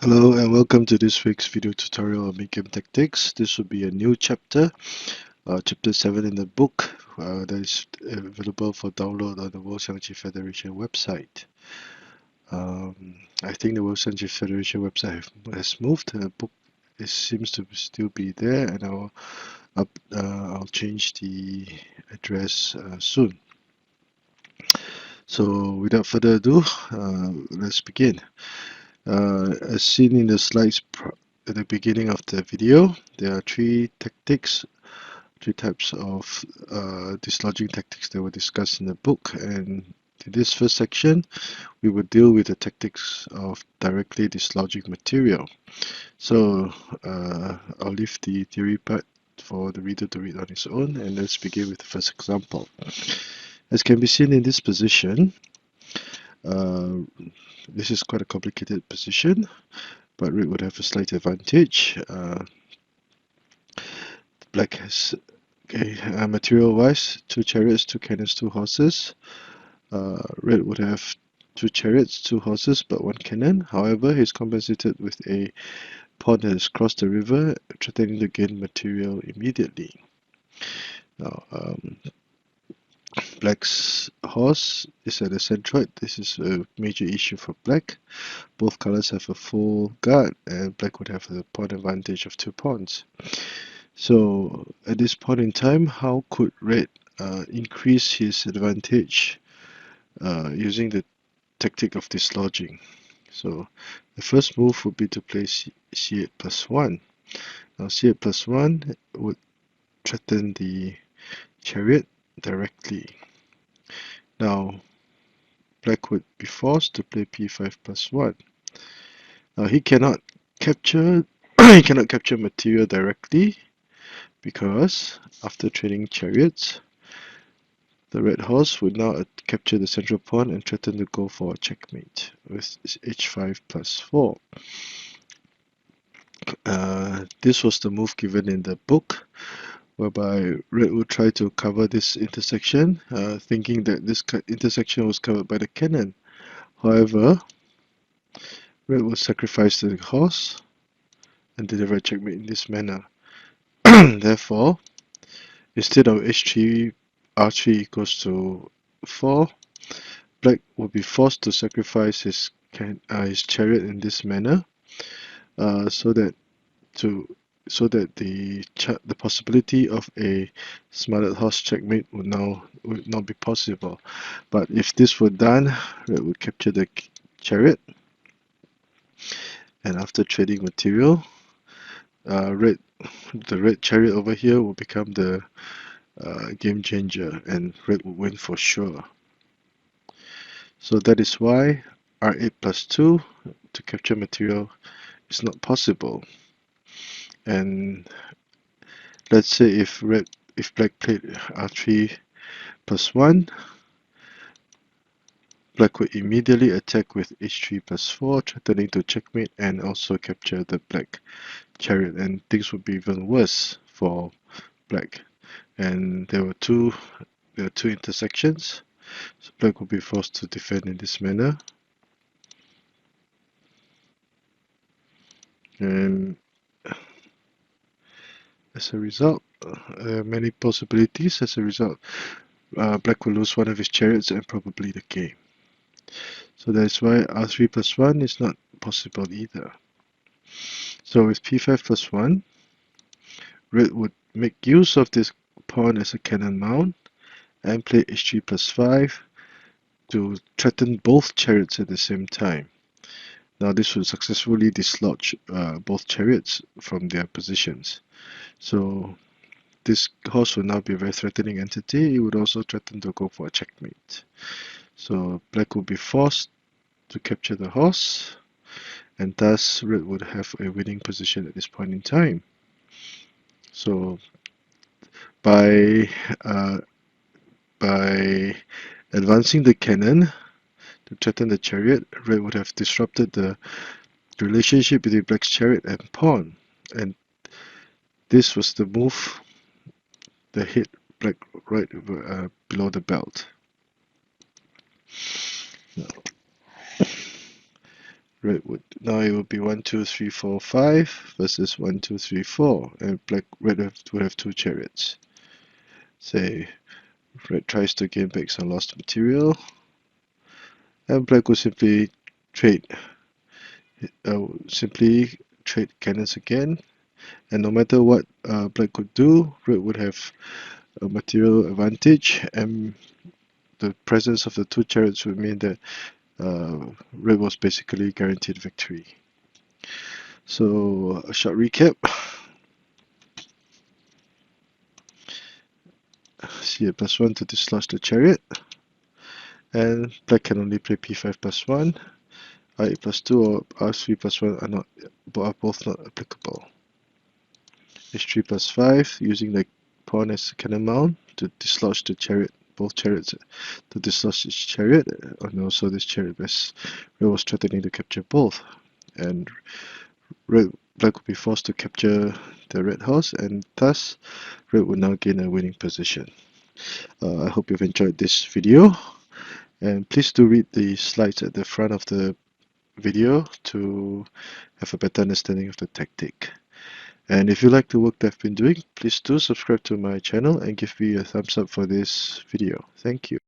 Hello and welcome to this week's video tutorial on Midgame Tactics. This will be a new chapter, chapter 7 in the book that is available for download on the World Xiangqi Federation website. I think the World Xiangqi Federation website has moved. The book seems to still be there, and I'll change the address soon. So without further ado, let's begin. As seen in the slides at the beginning of the video, there are three types of dislodging tactics that were discussed in the book, and in this first section we will deal with the tactics of directly dislodging material. So I'll leave the theory part for the reader to read on his own, and let's begin with the first example. As can be seen in this position, this is quite a complicated position, but red would have a slight advantage. Black has, material-wise, 2 chariots, 2 cannons, 2 horses. Red would have 2 chariots, 2 horses, but 1 cannon. However, he's compensated with a pawn that has crossed the river, threatening to gain material immediately. Now, Black's horse is at the centroid. This is a major issue for Black. Both colors have a full guard, and Black would have a pawn advantage of 2 pawns. So at this point in time, how could Red increase his advantage using the tactic of dislodging? So the first move would be to play c8 plus 1. Now c8 plus 1 would threaten the chariot directly. Now Black would be forced to play p5 plus 1. Now he cannot capture material directly, because after trading chariots, the red horse would now capture the central pawn and threaten to go for a checkmate with h5 plus 4. This was the move given in the book, whereby red would try to cover this intersection, thinking that this intersection was covered by the cannon. However, red would sacrifice the horse and deliver a checkmate in this manner. Therefore, instead of h3, r3 equals to 4, Black will be forced to sacrifice his chariot in this manner, so that the possibility of a smothered horse checkmate would not be possible. But if this were done, Red would capture the chariot, and after trading material, the red chariot over here will become the game changer, and Red will win for sure. So that is why r8 plus 2 to capture material is not possible. And let's say if Black played r3 plus 1, Black would immediately attack with h3 plus 4, threatening to checkmate and also capture the Black chariot, and things would be even worse for Black. And there were two intersections, so Black would be forced to defend in this manner. And as a result, many possibilities. As a result, Black will lose one of his chariots and probably the game. So that's why r3 plus 1 is not possible either. So with p5 plus 1, Red would make use of this pawn as a cannon mount and play h3 plus 5 to threaten both chariots at the same time. Now this would successfully dislodge both chariots from their positions. So this horse would now be a very threatening entity. It would also threaten to go for a checkmate. So Black would be forced to capture the horse, and thus Red would have a winning position at this point in time. So by advancing the cannon to threaten the chariot, Red would have disrupted the relationship between Black's chariot and pawn, and this was the move that hit Black right below the belt. Now, red would now it would be 1, 2, 3, 4, 5 versus 1, 2, 3, 4, and red would have 2 chariots. Say red tries to gain back some lost material, and black will simply trade cannons again, and no matter what black could do, red would have a material advantage, and the presence of the 2 chariots would mean that red was basically guaranteed victory. So a short recap. C8+1 to dislodge the chariot, and black can only play P5+1. R8+2 or R3+1 are both not applicable. H3+5 using the pawn as a cannon mount to dislodge the chariot, both chariots, to dislodge this chariot, and also this chariot as red was threatening to capture both, and black would be forced to capture the red house, and thus red would now gain a winning position. I hope you've enjoyed this video, and please do read the slides at the front of the video to have a better understanding of the tactic. And if you like the work that I've been doing, please do subscribe to my channel and give me a thumbs up for this video. Thank you.